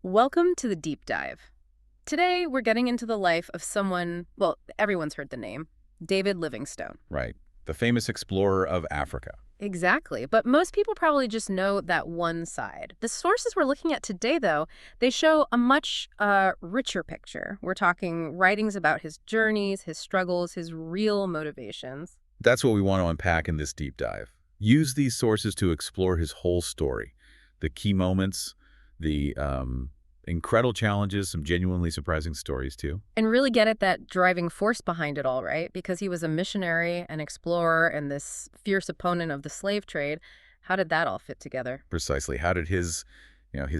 Welcome to the Deep Dive. Today, we're getting into the life of someone, well, everyone's heard the name, David Livingstone. Right. The famous explorer of Africa. Exactly, but most people probably just know that one side. The sources we're looking at today, though, they show a much richer picture. We're talking writings about his journeys, his struggles, his real motivations. That's what we want to unpack in this deep dive. Use these sources to explore his whole story. The key moments, the incredible challenges, some genuinely surprising stories, too. And really get at that driving force behind it all, right? Because he was a missionary, an explorer, and this fierce opponent of the slave trade. How did that all fit together? Precisely. How did his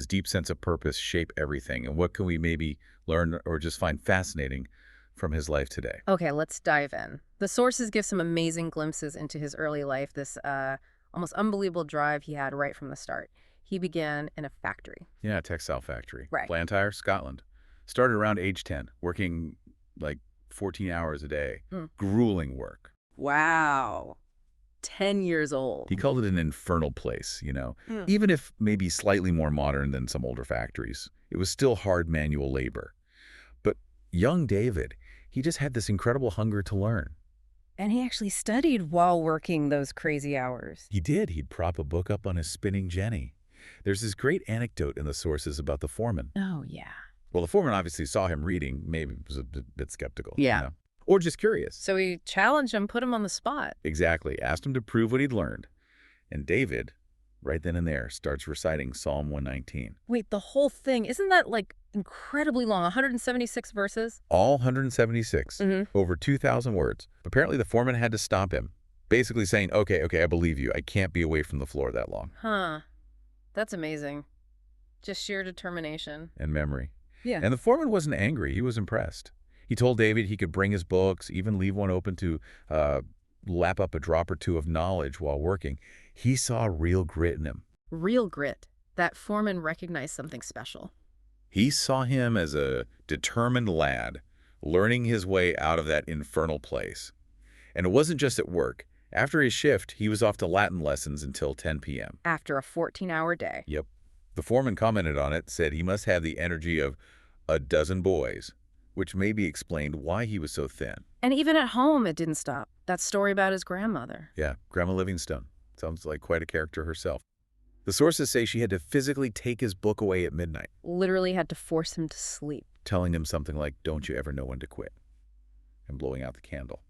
deep sense of purpose shape everything? And what can we maybe learn or just find fascinating from his life today? Okay, let's dive in. The sources give some amazing glimpses into his early life, this almost unbelievable drive he had right from the start. He began in a factory. Yeah, textile factory. Right. Blantyre, Scotland. Started around age 10, working like 14 hours a day. Grueling work. Wow. 10 years old. He called it an infernal place. Even if maybe slightly more modern than some older factories, it was still hard manual labor. But young David, he just had this incredible hunger to learn. And he actually studied while working those crazy hours. He did. He'd prop a book up on his spinning jenny. There's this great anecdote in the sources about the foreman. Oh, yeah. Well, the foreman obviously saw him reading, maybe was a bit skeptical. Yeah. Or just curious. So he challenged him, put him on the spot. Exactly. Asked him to prove what he'd learned. And David, right then and there, starts reciting Psalm 119. Wait, the whole thing, isn't that like incredibly long, 176 verses? All 176, over 2,000 words. Apparently the foreman had to stop him, basically saying, okay, I believe you. I can't be away from the floor that long. Huh. That's amazing. Just sheer determination. And memory. Yeah. And the foreman wasn't angry. He was impressed. He told David he could bring his books, even leave one open to lap up a drop or two of knowledge while working. He saw real grit in him. Real grit. That foreman recognized something special. He saw him as a determined lad, learning his way out of that infernal place. And it wasn't just at work. After his shift, he was off to Latin lessons until 10 p.m. After a 14-hour day. Yep. The foreman commented on it, said he must have the energy of a dozen boys, which maybe explained why he was so thin. And even at home, it didn't stop. That story about his grandmother. Yeah, Grandma Livingstone. Sounds like quite a character herself. The sources say she had to physically take his book away at midnight, Literally had to force him to sleep. telling him something like, "Don't you ever know when to quit," and blowing out the candle.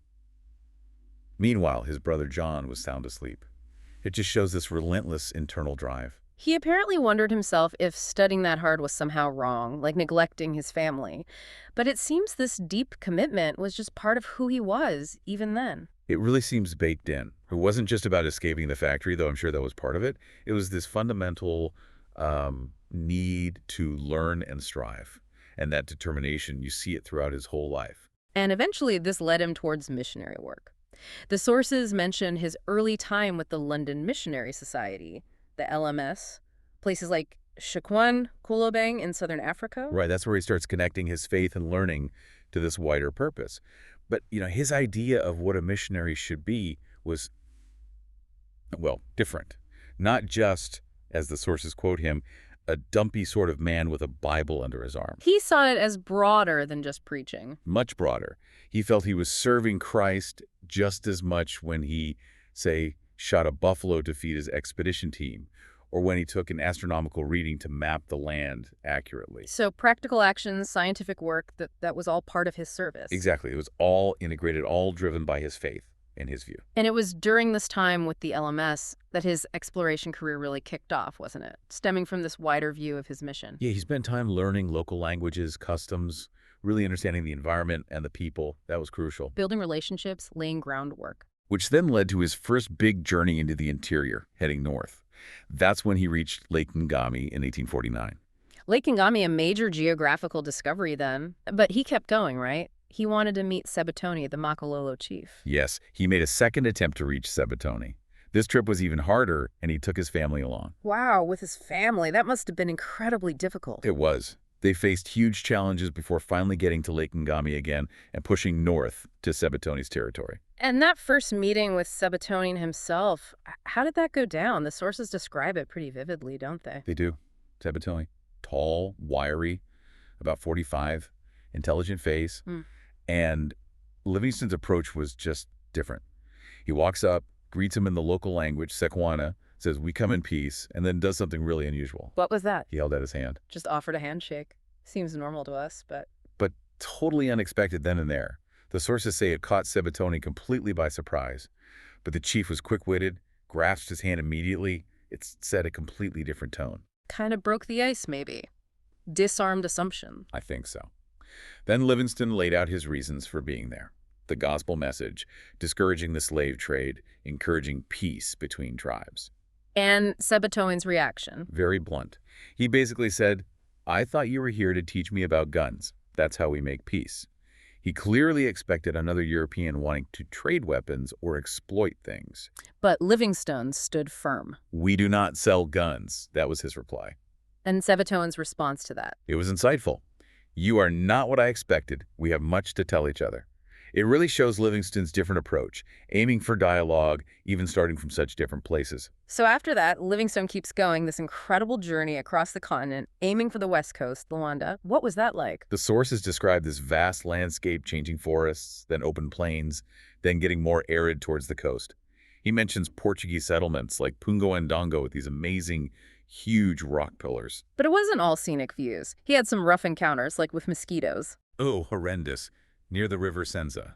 Meanwhile, his brother John was sound asleep. It just shows this relentless internal drive. He apparently wondered himself if studying that hard was somehow wrong, like neglecting his family. But it seems this deep commitment was just part of who he was, even then. It really seems baked in. It wasn't just about escaping the factory, though I'm sure that was part of it. It was this fundamental need to learn and strive. And that determination, you see it throughout his whole life. And eventually, this led him towards missionary work. The sources mention his early time with the London Missionary Society, the LMS, places like Shikwan, Kulobang in southern Africa. Right, that's where he starts connecting his faith and learning to this wider purpose. But, his idea of what a missionary should be was, well, different. Not just, as the sources quote him, a dumpy sort of man with a Bible under his arm. He saw it as broader than just preaching. Much broader. He felt he was serving Christ just as much when he, say, shot a buffalo to feed his expedition team, or when he took an astronomical reading to map the land accurately. So practical actions, scientific work, that was all part of his service. Exactly. It was all integrated, all driven by his faith, in his view. And it was during this time with the LMS that his exploration career really kicked off, wasn't it? Stemming from this wider view of his mission. Yeah, he spent time learning local languages, customs, really understanding the environment and the people. That was crucial. Building relationships, laying groundwork. Which then led to his first big journey into the interior, heading north. That's when he reached Lake Ngami in 1849. Lake Ngami, a major geographical discovery then. But he kept going, right? He wanted to meet Sebetoni, the Makololo chief. Yes, he made a second attempt to reach Sebetoni. This trip was even harder, and he took his family along. Wow, with his family. That must have been incredibly difficult. It was. They faced huge challenges before finally getting to Lake Ngami again and pushing north to Sebetoni's territory. And that first meeting with Sebetoni himself, how did that go down? The sources describe it pretty vividly, don't they? They do. Sebetoni. tall, wiry, about 45, intelligent face. And Livingstone's approach was just different. He walks up, greets him in the local language, Sekwana, says, "We come in peace," and then does something really unusual. What was that? He held out his hand. Just offered a handshake. Seems normal to us, but... But totally unexpected then and there. The sources say it caught Sebetone completely by surprise. But the chief was quick-witted, grasped his hand immediately. It set a completely different tone. Kind of broke the ice, maybe. Disarmed assumption. I think so. Then Livingstone laid out his reasons for being there. The gospel message, discouraging the slave trade, encouraging peace between tribes. And Sebetone's reaction. Very blunt. He basically said, "I thought you were here to teach me about guns. That's how we make peace." He clearly expected another European wanting to trade weapons or exploit things. But Livingstone stood firm. "We do not sell guns," that was his reply. And Sebetone's response to that. It was insightful. "You are not what I expected. We have much to tell each other." It really shows Livingstone's different approach, aiming for dialogue, even starting from such different places. So after that, Livingstone keeps going this incredible journey across the continent, aiming for the west coast, Luanda. What was that like? The sources describe this vast landscape, changing forests, then open plains, then getting more arid towards the coast. He mentions Portuguese settlements like Pungo and Dongo with these amazing, huge rock pillars. But it wasn't all scenic views. He had some rough encounters, like with mosquitoes. Oh, horrendous. Near the river Senza.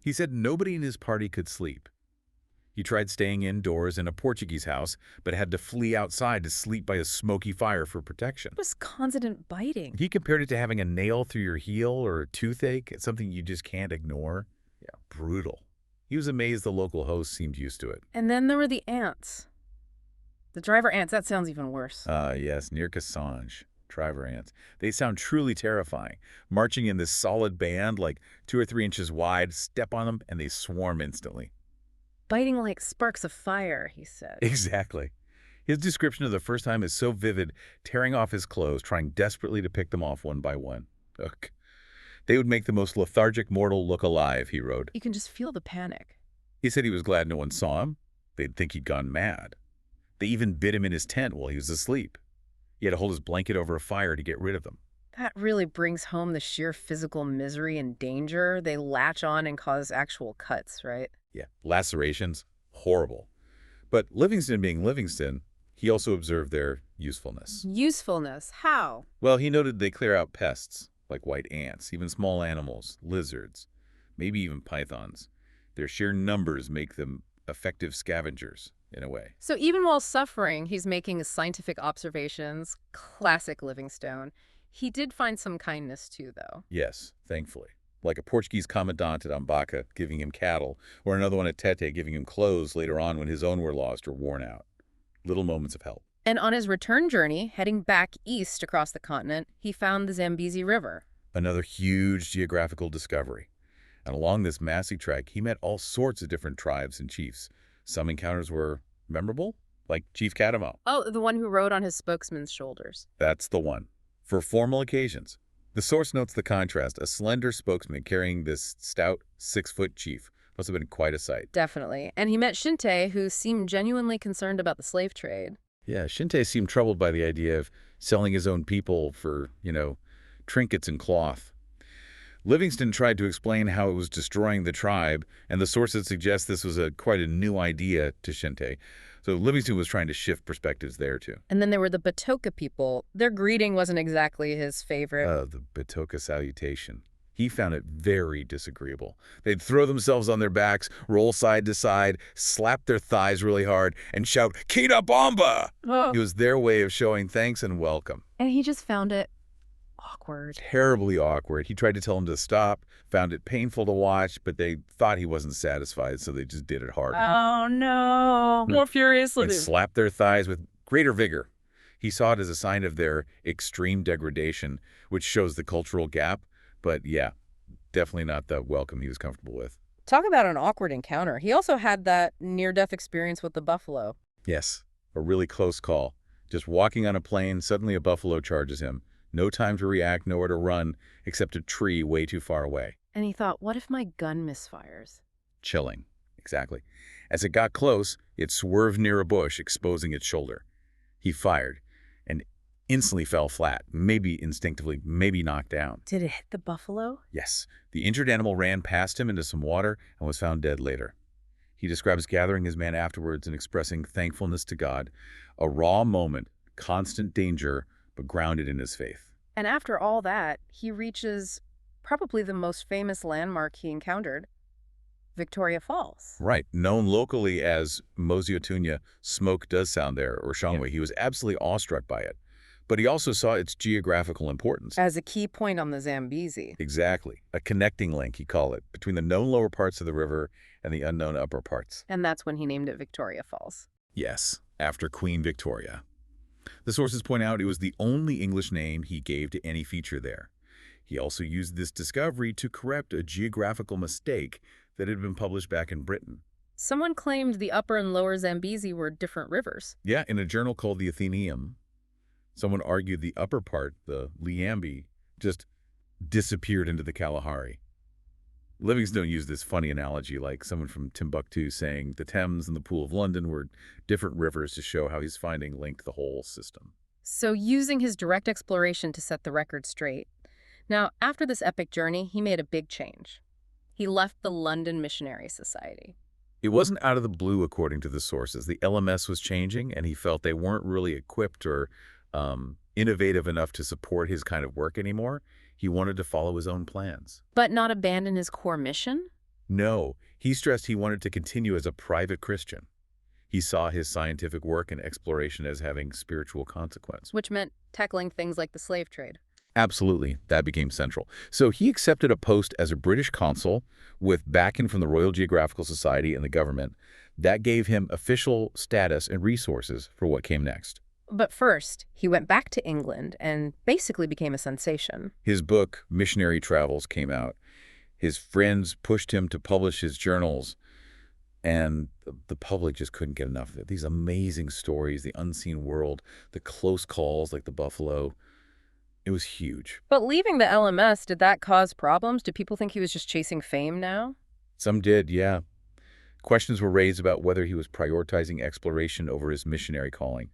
He said nobody in his party could sleep. He tried staying indoors in a Portuguese house, but had to flee outside to sleep by a smoky fire for protection. It was constant biting. He compared it to having a nail through your heel or a toothache. It's something you just can't ignore. Yeah, brutal. He was amazed the local host seemed used to it. And then there were the ants. The driver ants, that sounds even worse. Yes, near Kassange. Driver ants. They sound truly terrifying. Marching in this solid band, like 2 or 3 inches wide, step on them, and they swarm instantly. Biting like sparks of fire, he said. Exactly. His description of the first time is so vivid, tearing off his clothes, trying desperately to pick them off one by one. Ugh. They would make the most lethargic mortal look alive, he wrote. You can just feel the panic. He said he was glad no one saw him. They'd think he'd gone mad. They even bit him in his tent while he was asleep. He had to hold his blanket over a fire to get rid of them. That really brings home the sheer physical misery and danger. They latch on and cause actual cuts, right? Yeah, lacerations, horrible. But Livingstone being Livingstone, he also observed their usefulness. Usefulness? How? Well, he noted they clear out pests, like white ants, even small animals, lizards, maybe even pythons. Their sheer numbers make them effective scavengers, in a way. So even while suffering, he's making scientific observations. Classic Livingstone. He did find some kindness too, though. Yes, thankfully. Like a Portuguese commandant at Embark giving him cattle, or another one at Tete giving him clothes later on when his own were lost or worn out. Little moments of help. And on his return journey, heading back east across the continent, he found the Zambezi River. Another huge geographical discovery. And along this massive trek, he met all sorts of different tribes and chiefs. Some encounters were memorable, like Chief Kadamo. Oh, the one who rode on his spokesman's shoulders. That's the one. For formal occasions. The source notes the contrast, a slender spokesman carrying this stout 6-foot chief. Must have been quite a sight. Definitely. And he met Shinte, who seemed genuinely concerned about the slave trade. Yeah, Shinte seemed troubled by the idea of selling his own people for, trinkets and cloth. Livingstone tried to explain how it was destroying the tribe, and the sources suggest this was quite a new idea to Shinte. So Livingstone was trying to shift perspectives there, too. And then there were the Batoka people. Their greeting wasn't exactly his favorite. The Batoka salutation. He found it very disagreeable. They'd throw themselves on their backs, roll side to side, slap their thighs really hard, and shout, "Kita Bomba!" Oh. It was their way of showing thanks and welcome. And he just found it awkward. Terribly awkward. He tried to tell them to stop, found it painful to watch, but they thought he wasn't satisfied, so they just did it harder. Oh, no. More furiously. And slapped their thighs with greater vigor. He saw it as a sign of their extreme degradation, which shows the cultural gap. But yeah, definitely not the welcome he was comfortable with. Talk about an awkward encounter. He also had that near-death experience with the buffalo. Yes, a really close call. Just walking on a plain, suddenly a buffalo charges him. No time to react, nowhere to run, except a tree way too far away. And he thought, what if my gun misfires? Chilling. Exactly. As it got close, it swerved near a bush, exposing its shoulder. He fired, and instantly fell flat, maybe instinctively, maybe knocked down. Did it hit the buffalo? Yes, the injured animal ran past him into some water and was found dead later. He describes gathering his men afterwards and expressing thankfulness to God, a raw moment, constant danger, but grounded in his faith. And after all that, he reaches probably the most famous landmark he encountered, Victoria Falls. Right, known locally as Moziotunya, smoke does sound there, or Shangwei. Yeah. He was absolutely awestruck by it. But he also saw its geographical importance. As a key point on the Zambezi. Exactly. A connecting link, he called it, between the known lower parts of the river and the unknown upper parts. And that's when he named it Victoria Falls. Yes, after Queen Victoria. The sources point out it was the only English name he gave to any feature there. He also used this discovery to correct a geographical mistake that had been published back in Britain. Someone claimed the upper and lower Zambezi were different rivers. Yeah, in a journal called the Athenaeum, someone argued the upper part, the Liambi, just disappeared into the Kalahari. Livingstone used this funny analogy, like someone from Timbuktu saying the Thames and the Pool of London were different rivers, to show how his finding linked the whole system. So using his direct exploration to set the record straight. Now, after this epic journey, he made a big change. He left the London Missionary Society. It wasn't out of the blue, according to the sources. The LMS was changing, and he felt they weren't really equipped or innovative enough to support his kind of work anymore. He wanted to follow his own plans. But not abandon his core mission? No, he stressed he wanted to continue as a private Christian. He saw his scientific work and exploration as having spiritual consequence. Which meant tackling things like the slave trade. Absolutely, that became central. So he accepted a post as a British consul with backing from the Royal Geographical Society and the government. That gave him official status and resources for what came next. But first, he went back to England and basically became a sensation. His book, Missionary Travels, came out. His friends pushed him to publish his journals, and the public just couldn't get enough of it. These amazing stories, the unseen world, the close calls like the buffalo. It was huge. But leaving the LMS, did that cause problems? Did people think he was just chasing fame now? Some did, yeah. Questions were raised about whether he was prioritizing exploration over his missionary calling,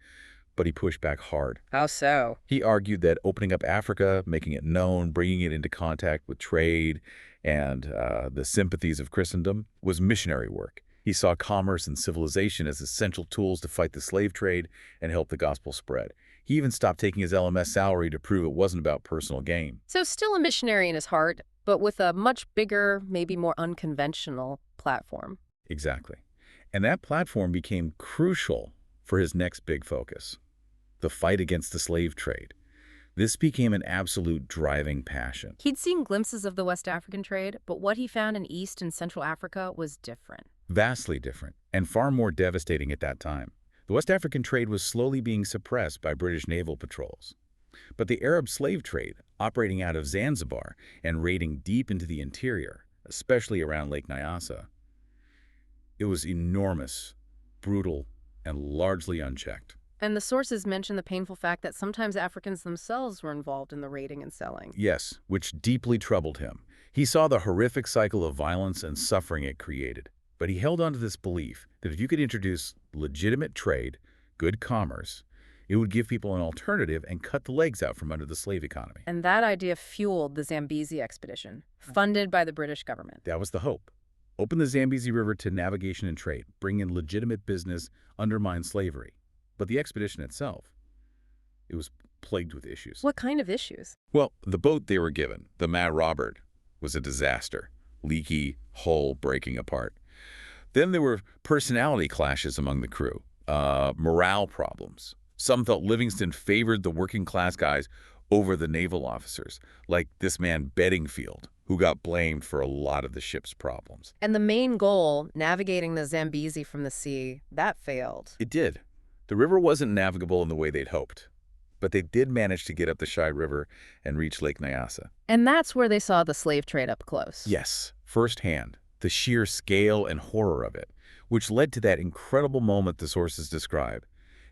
but he pushed back hard. How so? He argued that opening up Africa, making it known, bringing it into contact with trade and the sympathies of Christendom was missionary work. He saw commerce and civilization as essential tools to fight the slave trade and help the gospel spread. He even stopped taking his LMS salary to prove it wasn't about personal gain. So still a missionary in his heart, but with a much bigger, maybe more unconventional platform. Exactly. And that platform became crucial for his next big focus, the fight against the slave trade. This became an absolute driving passion. He'd seen glimpses of the West African trade, but what he found in East and Central Africa was different. Vastly different, and far more devastating at that time. The West African trade was slowly being suppressed by British naval patrols. But the Arab slave trade, operating out of Zanzibar and raiding deep into the interior, especially around Lake Nyasa, it was enormous, brutal, and largely unchecked. And the sources mention the painful fact that sometimes Africans themselves were involved in the raiding and selling. Yes, which deeply troubled him. He saw the horrific cycle of violence and suffering it created. But he held on to this belief that if you could introduce legitimate trade, good commerce, it would give people an alternative and cut the legs out from under the slave economy. And that idea fueled the Zambezi expedition, funded by the British government. That was the hope. Open the Zambezi River to navigation and trade, bring in legitimate business, undermine slavery. But the expedition itself, it was plagued with issues. What kind of issues? Well, the boat they were given, the Mad Robert, was a disaster. Leaky, hull breaking apart. Then there were personality clashes among the crew, morale problems. Some felt Livingstone favored the working-class guys over the naval officers, like this man Bedingfield, who got blamed for a lot of the ship's problems. And the main goal, navigating the Zambezi from the sea, that failed. It did. The river wasn't navigable in the way they'd hoped, but they did manage to get up the Shai River and reach Lake Nyasa. And that's where they saw the slave trade up close. Yes, firsthand. The sheer scale and horror of it, which led to that incredible moment the sources describe,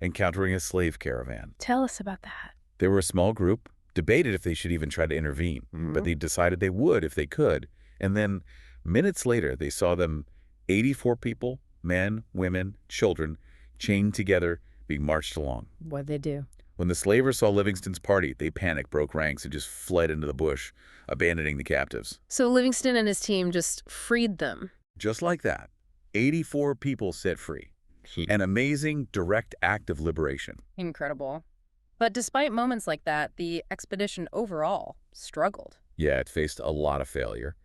encountering a slave caravan. Tell us about that. They were a small group, debated if they should even try to intervene, but they decided they would if they could. And then, minutes later, they saw them, 84 people, men, women, children, chained together, being marched along. What'd they do? When the slavers saw Livingstone's party, they panicked, broke ranks, and just fled into the bush, abandoning the captives. So Livingston and his team just freed them. Just like that, 84 people set free. An amazing, direct act of liberation. Incredible. But despite moments like that, the expedition overall struggled. Yeah, it faced a lot of failure.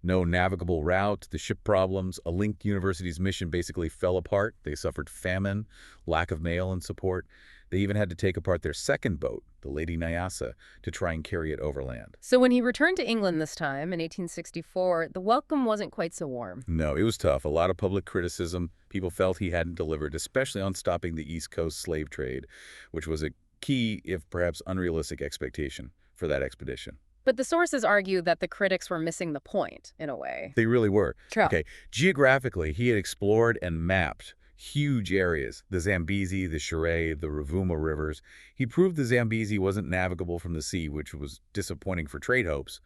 No navigable route, the ship problems, a linked university's mission basically fell apart. They suffered famine, lack of mail and support. They even had to take apart their second boat, the Lady Nyasa, to try and carry it overland. So when he returned to England this time, in 1864, the welcome wasn't quite so warm. No, it was tough. A lot of public criticism. People felt he hadn't delivered, especially on stopping the East Coast slave trade, which was a key, if perhaps unrealistic, expectation for that expedition. But the sources argue that the critics were missing the point, in a way. They really were. True. Okay, geographically, he had explored and mapped huge areas, the Zambezi, the Shire, the Ruvuma rivers. He proved the Zambezi wasn't navigable from the sea, which was disappointing for trade hopes,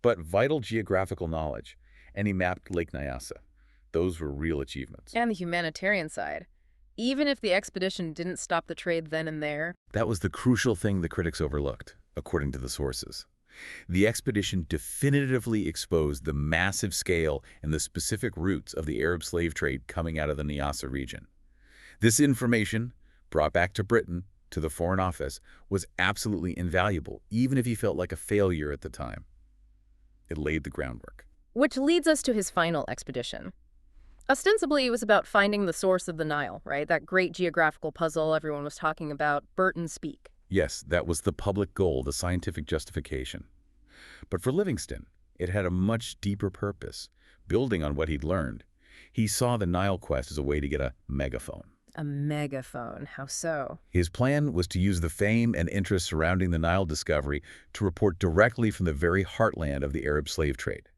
but vital geographical knowledge. And he mapped Lake Nyasa. Those were real achievements. And the humanitarian side. Even if the expedition didn't stop the trade then and there. That was the crucial thing the critics overlooked, according to the sources. The expedition definitively exposed the massive scale and the specific routes of the Arab slave trade coming out of the Nyasa region. This information, brought back to Britain, to the Foreign Office, was absolutely invaluable, even if he felt like a failure at the time. It laid the groundwork. Which leads us to his final expedition. Ostensibly, it was about finding the source of the Nile, right? That great geographical puzzle everyone was talking about, Burton speak. Yes, that was the public goal, the scientific justification. But for Livingstone, it had a much deeper purpose. Building on what he'd learned, he saw the Nile quest as a way to get a megaphone. A megaphone, how so? His plan was to use the fame and interest surrounding the Nile discovery to report directly from the very heartland of the Arab slave trade,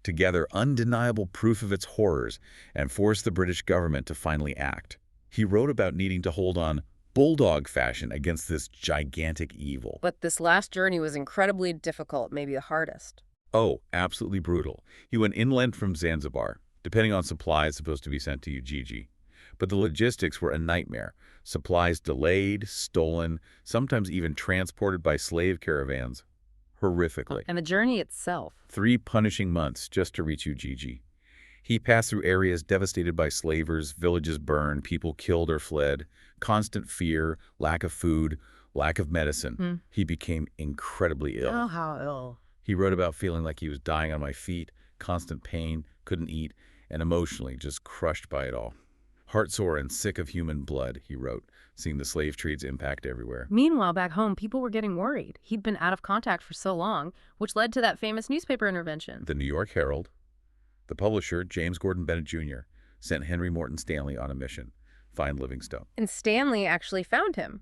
to gather undeniable proof of its horrors and force the British government to finally act. He wrote about needing to hold on bulldog fashion against this gigantic evil. But this last journey was incredibly difficult, maybe the hardest. Oh, absolutely brutal. He went inland from Zanzibar, depending on supplies supposed to be sent to Ujiji. But the logistics were a nightmare. Supplies delayed, stolen, sometimes even transported by slave caravans. Horrifically. And the journey itself. 3 punishing months just to reach Ujiji. He passed through areas devastated by slavers, villages burned, people killed or fled, constant fear, lack of food, lack of medicine. He became incredibly ill. Oh, how ill. He wrote about feeling like he was dying on my feet, constant pain, couldn't eat, and emotionally just crushed by it all. Heartsore and sick of human blood, he wrote, seeing the slave trade's impact everywhere. Meanwhile, back home, people were getting worried. He'd been out of contact for so long, which led to that famous newspaper intervention. The New York Herald, the publisher, James Gordon Bennett Jr., sent Henry Morton Stanley on a mission, find Livingstone. And Stanley actually found him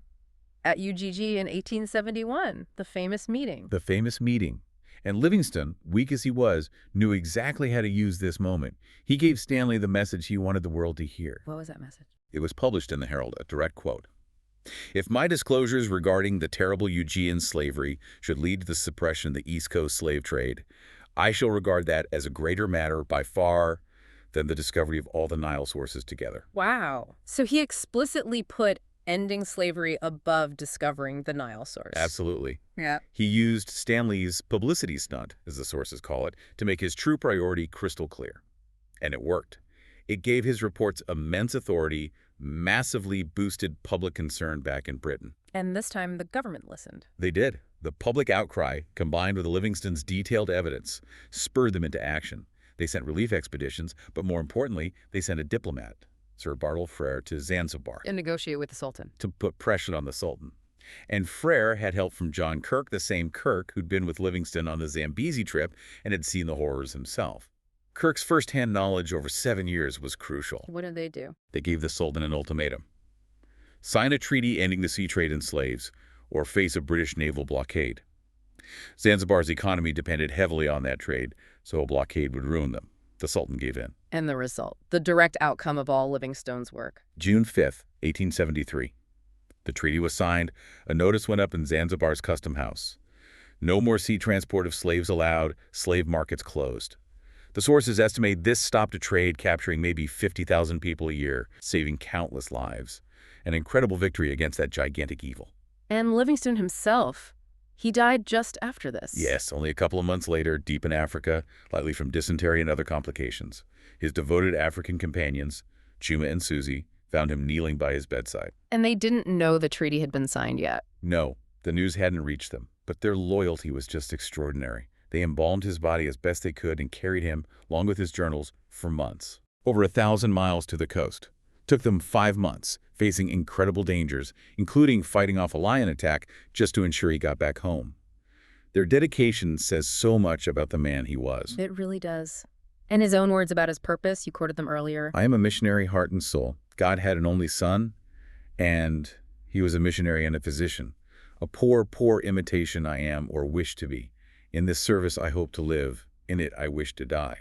at Ujiji in 1871, the famous meeting. The famous meeting. And Livingstone, weak as he was, knew exactly how to use this moment. He gave Stanley the message he wanted the world to hear. What was that message? It was published in the Herald, a direct quote. If my disclosures regarding the terrible Ujian slavery should lead to the suppression of the East Coast slave trade, I shall regard that as a greater matter by far than the discovery of all the Nile sources together. Wow. So he explicitly put ending slavery above discovering the Nile source. Absolutely. Yeah. He used Stanley's publicity stunt, as the sources call it, to make his true priority crystal clear. And it worked. It gave his reports immense authority, massively boosted public concern back in Britain. And this time the government listened. They did. The public outcry, combined with Livingstone's detailed evidence, spurred them into action. They sent relief expeditions, but more importantly, they sent a diplomat, Sir Bartle Frere, to Zanzibar. And negotiate with the Sultan. To put pressure on the Sultan. And Frere had help from John Kirk, the same Kirk who'd been with Livingstone on the Zambezi trip and had seen the horrors himself. Kirk's first-hand knowledge over 7 years was crucial. What did they do? They gave the Sultan an ultimatum. Sign a treaty ending the sea trade in slaves, or face a British naval blockade. Zanzibar's economy depended heavily on that trade, so a blockade would ruin them. The Sultan gave in. And the result, the direct outcome of all Livingstone's work. June 5th, 1873. The treaty was signed. A notice went up in Zanzibar's custom house. No more sea transport of slaves allowed, slave markets closed. The sources estimate this stopped a trade capturing maybe 50,000 people a year, saving countless lives. An incredible victory against that gigantic evil. And Livingstone himself, he died just after this. Yes, only a couple of months later, deep in Africa, likely from dysentery and other complications. His devoted African companions, Chuma and Susie, found him kneeling by his bedside. And they didn't know the treaty had been signed yet. No, the news hadn't reached them, but their loyalty was just extraordinary. They embalmed his body as best they could and carried him, along with his journals, for months. Over 1,000 miles to the coast. Took them 5 months, facing incredible dangers, including fighting off a lion attack just to ensure he got back home. Their dedication says so much about the man he was. It really does. And his own words about his purpose, you quoted them earlier. I am a missionary heart and soul. God had an only son, and he was a missionary and a physician. A poor, poor imitation I am or wish to be. In this service I hope to live, in it I wish to die.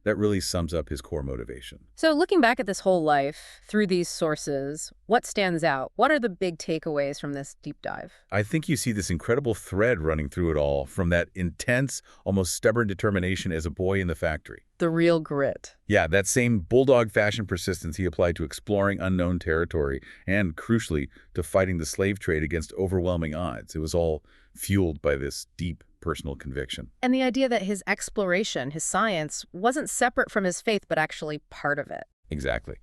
That really sums up his core motivation. So looking back at this whole life, through these sources, what stands out? What are the big takeaways from this deep dive? I think you see this incredible thread running through it all, from that intense, almost stubborn determination as a boy in the factory. The real grit. Yeah, that same bulldog fashion persistence he applied to exploring unknown territory and, crucially, to fighting the slave trade against overwhelming odds. It was all fueled by this deep personal conviction. And the idea that his exploration, his science, wasn't separate from his faith, but actually part of it. Exactly.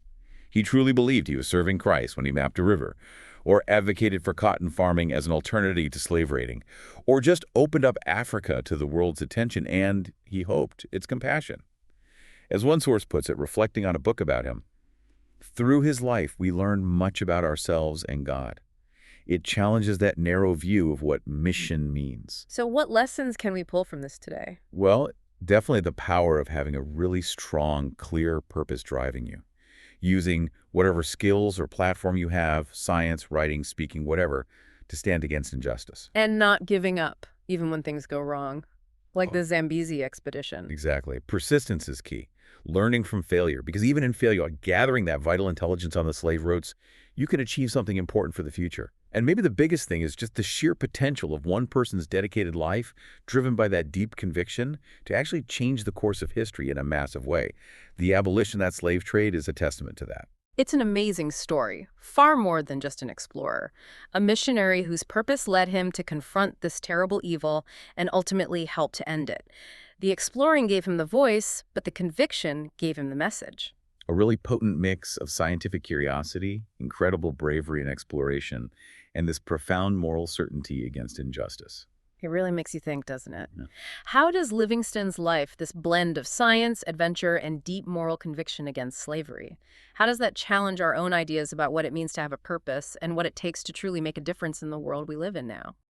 He truly believed he was serving Christ when he mapped a river, or advocated for cotton farming as an alternative to slave raiding, or just opened up Africa to the world's attention and, he hoped, its compassion. As one source puts it, reflecting on a book about him, through his life we learn much about ourselves and God. It challenges that narrow view of what mission means. So what lessons can we pull from this today? Well, definitely the power of having a really strong, clear purpose driving you. Using whatever skills or platform you have, science, writing, speaking, whatever, to stand against injustice. And not giving up, even when things go wrong. Like the Zambezi expedition. Exactly. Persistence is key. Learning from failure, because even in failure, gathering that vital intelligence on the slave routes, you can achieve something important for the future. And maybe the biggest thing is just the sheer potential of one person's dedicated life, driven by that deep conviction, to actually change the course of history in a massive way. The abolition of that slave trade is a testament to that. It's an amazing story, far more than just an explorer. A missionary whose purpose led him to confront this terrible evil and ultimately help to end it. The exploring gave him the voice, but the conviction gave him the message. A really potent mix of scientific curiosity, incredible bravery and exploration, and this profound moral certainty against injustice. It really makes you think, doesn't it? Yeah. How does Livingstone's life, this blend of science, adventure, and deep moral conviction against slavery, how does that challenge our own ideas about what it means to have a purpose and what it takes to truly make a difference in the world we live in now?